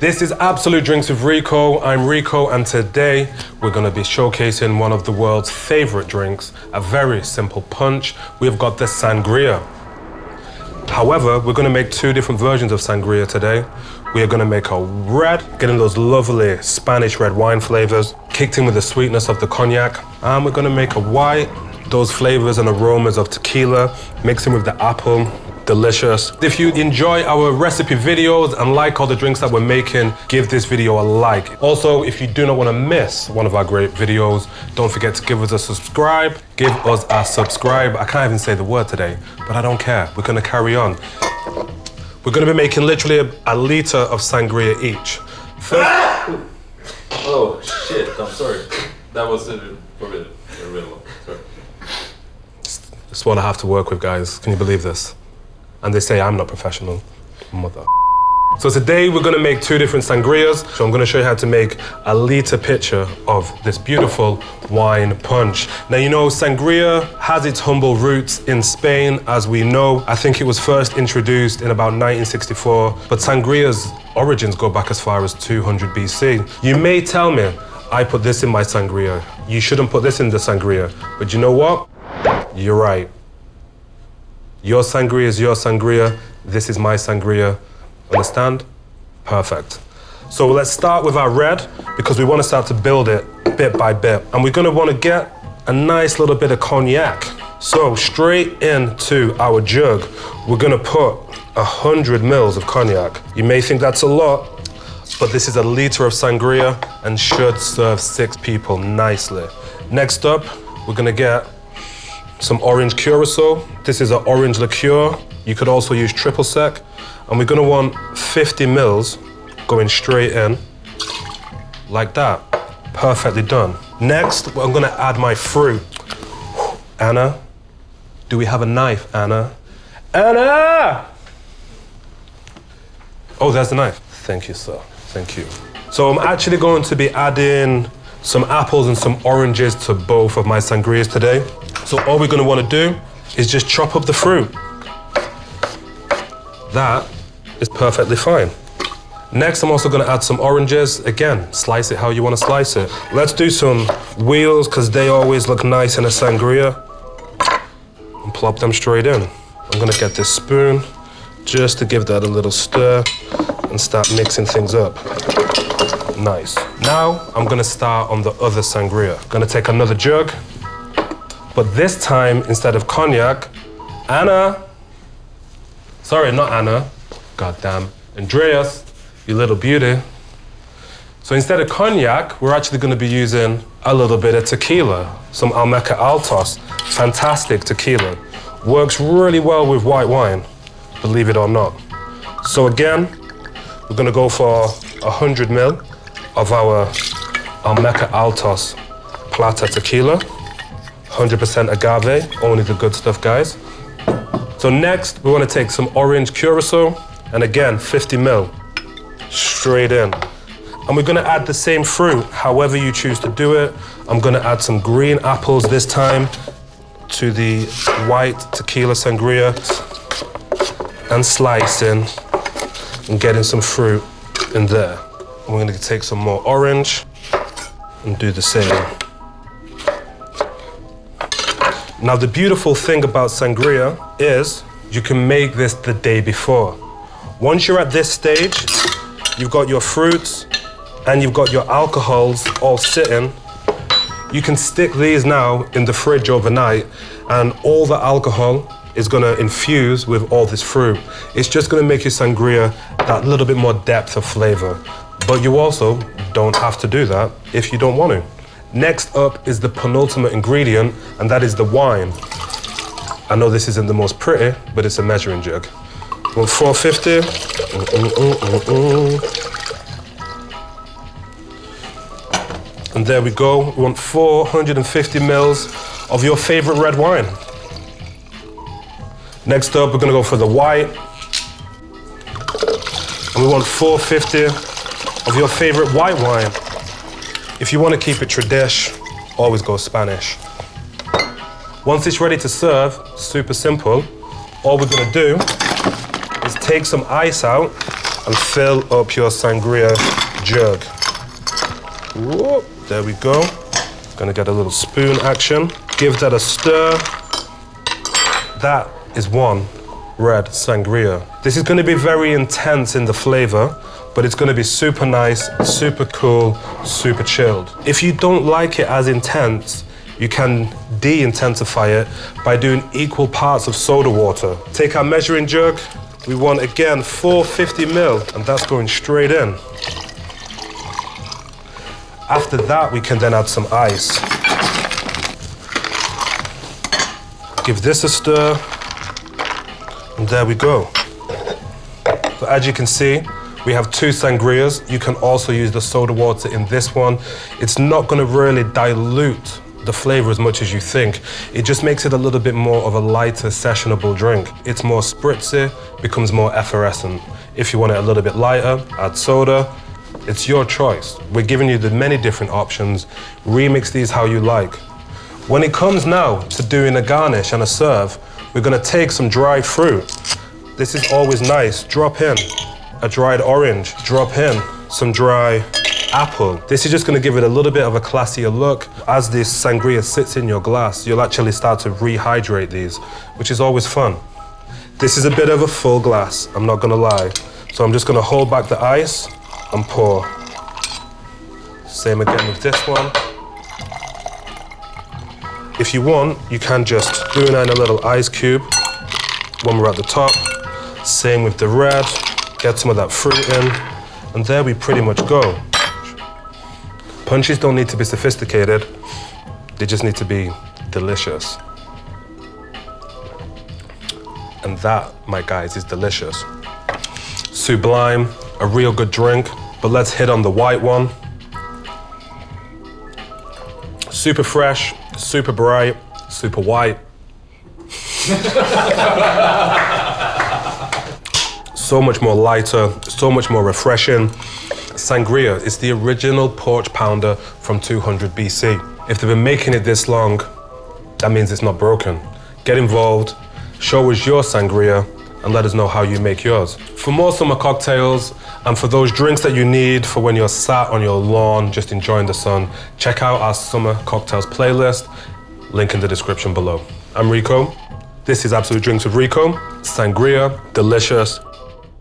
This is Absolut Drinks with Rico. I'm Rico, and today we're going to be showcasing one of the world's favorite drinks, a very simple punch. We've got the Sangria. However, we're going to make two different versions of Sangria today. We are going to make a red, getting those lovely Spanish red wine flavors, kicked in with the sweetness of the cognac. And we're going to make a white, those flavors and aromas of tequila, mixing with the apple. Delicious. If you enjoy our recipe videos and like all the drinks that we're making, give this video a like. Also, if you do not want to miss one of our great videos, don't forget to give us a subscribe. Give us a subscribe. I can't even say the word today, but I don't care. We're going to carry on. We're going to be making literally a liter of sangria each. Oh, shit. I'm sorry. That was forbidden. Sorry. It's what I have to work with, guys. Can you believe this? And they say I'm not professional. Mother. So today we're gonna make two different sangrias. So I'm gonna show you how to make a liter pitcher of this beautiful wine punch. Now, you know, sangria has its humble roots in Spain, as we know. I think it was first introduced in about 1964, but sangria's origins go back as far as 200 BC. You may tell me, I put this in my sangria. You shouldn't put this in the sangria. But you know what? You're right. Your sangria is your sangria. This is my sangria. Understand? Perfect. So let's start with our red, because we want to start to build it bit by bit. And we're going to want to get a nice little bit of cognac. So straight into our jug, we're going to put 100 mils of cognac. You may think that's a lot, but this is a liter of sangria and should serve 6 people nicely. Next up, we're going to get some orange Curaçao. This is an orange liqueur. You could also use triple sec. And we're gonna want 50 mils going straight in, like that. Perfectly done. Next, I'm gonna add my fruit. Anna, do we have a knife, Anna? Anna! Oh, there's the knife. Thank you, sir. Thank you. So I'm actually going to be adding some apples and some oranges to both of my sangrias today. So all we're gonna wanna do is just chop up the fruit. That is perfectly fine. Next, I'm also gonna add some oranges. Again, slice it how you wanna slice it. Let's do some wheels, because they always look nice in a sangria. And plop them straight in. I'm gonna get this spoon just to give that a little stir and start mixing things up. Nice. Now, I'm gonna start on the other sangria. Gonna take another jug, but this time, instead of cognac, Anna. Sorry, not Anna. Goddamn. Andreas, you little beauty. So instead of cognac, we're actually gonna be using a little bit of tequila, some Almeca Altos. Fantastic tequila. Works really well with white wine, believe it or not. So again, we're gonna go for 100 ml of our Almeca Altos Plata tequila. 100% agave, only the good stuff, guys. So next, we want to take some orange Curaçao, and again, 50 ml, straight in. And we're going to add the same fruit, however you choose to do it. I'm going to add some green apples this time to the white tequila sangria, and slicing and getting some fruit in there. And we're going to take some more orange and do the same. Now, the beautiful thing about sangria is you can make this the day before. Once you're at this stage, you've got your fruits and you've got your alcohols all sitting. You can stick these now in the fridge overnight, and all the alcohol is gonna infuse with all this fruit. It's just gonna make your sangria that little bit more depth of flavor. But you also don't have to do that if you don't want to. Next up is the penultimate ingredient, and that is the wine. I know this isn't the most pretty, but it's a measuring jug. Well, 450. And there we go. We want 450 mils of your favorite red wine. Next up, we're gonna go for the white. And we want 450 of your favorite white wine. If you want to keep it tradish, always go Spanish. Once it's ready to serve, super simple, all we're gonna do is take some ice out and fill up your sangria jug. Whoop, there we go. Gonna get a little spoon action. Give that a stir. That is one red sangria. This is gonna be very intense in the flavor, but it's gonna be super nice, super cool, super chilled. If you don't like it as intense, you can de-intensify it by doing equal parts of soda water. Take our measuring jug. We want, again, 450 ml, and that's going straight in. After that, we can then add some ice. Give this a stir, and there we go. So as you can see, we have 2 sangrias. You can also use the soda water in this one. It's not gonna really dilute the flavor as much as you think. It just makes it a little bit more of a lighter, sessionable drink. It's more spritzy, becomes more effervescent. If you want it a little bit lighter, add soda. It's your choice. We're giving you the many different options. Remix these how you like. When it comes now to doing a garnish and a serve, we're gonna take some dried fruit. This is always nice. Drop in a dried orange. Drop in some dry apple. This is just gonna give it a little bit of a classier look. As this sangria sits in your glass, you'll actually start to rehydrate these, which is always fun. This is a bit of a full glass, I'm not gonna lie. So I'm just gonna hold back the ice and pour. Same again with this one. If you want, you can just spoon in a little ice cube when we're at the top. Same with the red, get some of that fruit in, and there we pretty much go. Punches don't need to be sophisticated, they just need to be delicious. And that, my guys, is delicious. Sublime, a real good drink, but let's hit on the white one. Super fresh, super bright, super white. So much more lighter, so much more refreshing. Sangria is the original porch pounder from 200 BC. If they've been making it this long, that means it's not broken. Get involved, show us your sangria, and let us know how you make yours. For more summer cocktails, and for those drinks that you need for when you're sat on your lawn just enjoying the sun, check out our summer cocktails playlist, link in the description below. I'm Rico. This is Absolut Drinks with Rico. Sangria, delicious,